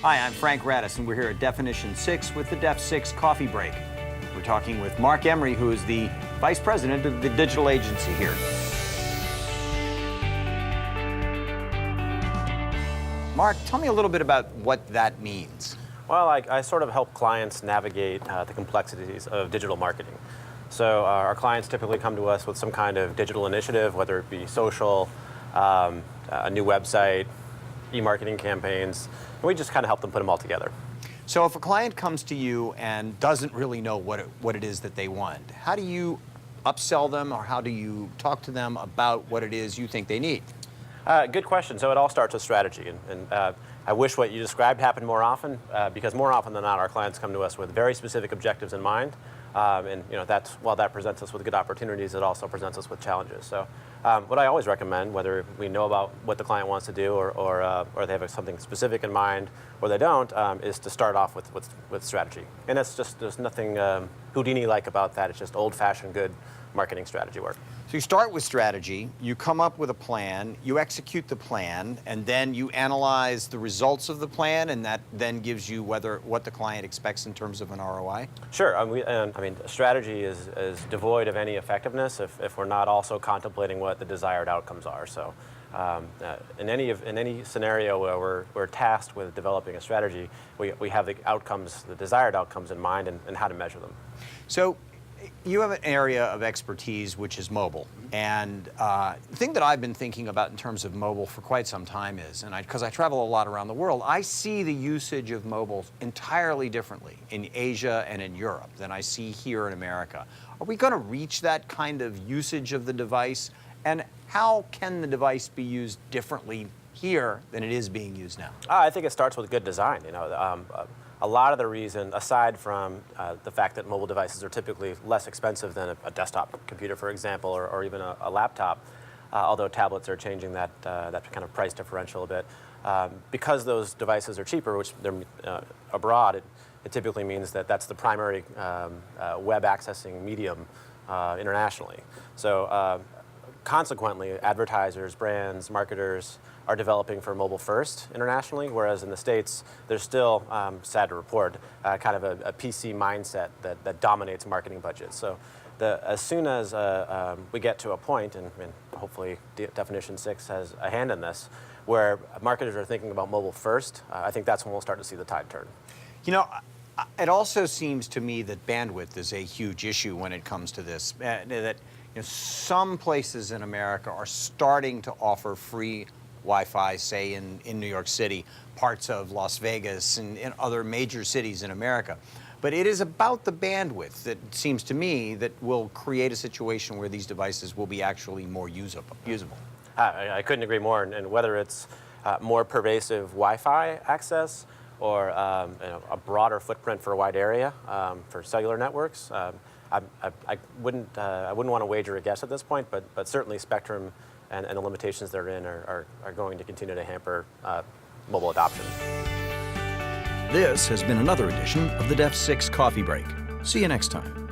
Hi, I'm Frank Radice, and we're here at Definition 6 with the Def 6 Coffee Break. We're talking with Mark Emery, who is the Vice President of the digital agency here. Mark, tell me a little bit about what that means. Well, I sort of help clients navigate the complexities of digital marketing. So our clients typically come to us with some kind of digital initiative, whether it be social, a new website, e-marketing campaigns, and we just kind of help them put them all together. So if a client comes to you and doesn't really know what it is that they want, how do you upsell them, or how do you talk to them about what it is you think they need? Good question. So it all starts with strategy, and I wish what you described happened more often, because more often than not, our clients come to us with very specific objectives in mind, and while that presents us with good opportunities, it also presents us with challenges. So what I always recommend, whether we know about what the client wants to do, or they have something specific in mind, or they don't, is to start off with strategy. And it's just, there's nothing Houdini-like about that. It's just old-fashioned good marketing strategy work. So you start with strategy, you come up with a plan, you execute the plan, and then you analyze the results of the plan, and that then gives you what the client expects in terms of an ROI? Sure. I mean, strategy is devoid of any effectiveness if we're not also contemplating what the desired outcomes are. So in any scenario where we're tasked with developing a strategy, we have the outcomes, the desired outcomes in mind, and how to measure them. So you have an area of expertise which is mobile, and the thing that I've been thinking about in terms of mobile for quite some time is, and because I travel a lot around the world, I see the usage of mobile entirely differently in Asia and in Europe than I see here in America. Are we going to reach that kind of usage of the device, and how can the device be used differently here than it is being used now? I think it starts with good design. A lot of the reason, aside from the fact that mobile devices are typically less expensive than a desktop computer, for example, or even a laptop, although tablets are changing that kind of price differential a bit, because those devices are cheaper, which they're abroad, it typically means that that's the primary web accessing medium internationally. So consequently, advertisers, brands, marketers are developing for mobile first internationally, whereas in the States, there's still, sad to report, kind of a PC mindset that dominates marketing budgets. So as soon as we get to a point, and hopefully Definition 6 has a hand in this, where marketers are thinking about mobile first, I think that's when we'll start to see the tide turn. You know, it also seems to me that bandwidth is a huge issue when it comes to this. That some places in America are starting to offer free Wi-Fi, say in New York City, parts of Las Vegas, and in other major cities in America. But it is about the bandwidth that seems to me that will create a situation where these devices will be actually more usable. I couldn't agree more, and whether it's more pervasive Wi-Fi access or a broader footprint for a wide area for cellular networks, I wouldn't want to wager a guess at this point, but certainly spectrum and the limitations therein are going to continue to hamper mobile adoption. This has been another edition of the Def 6 Coffee Break. See you next time.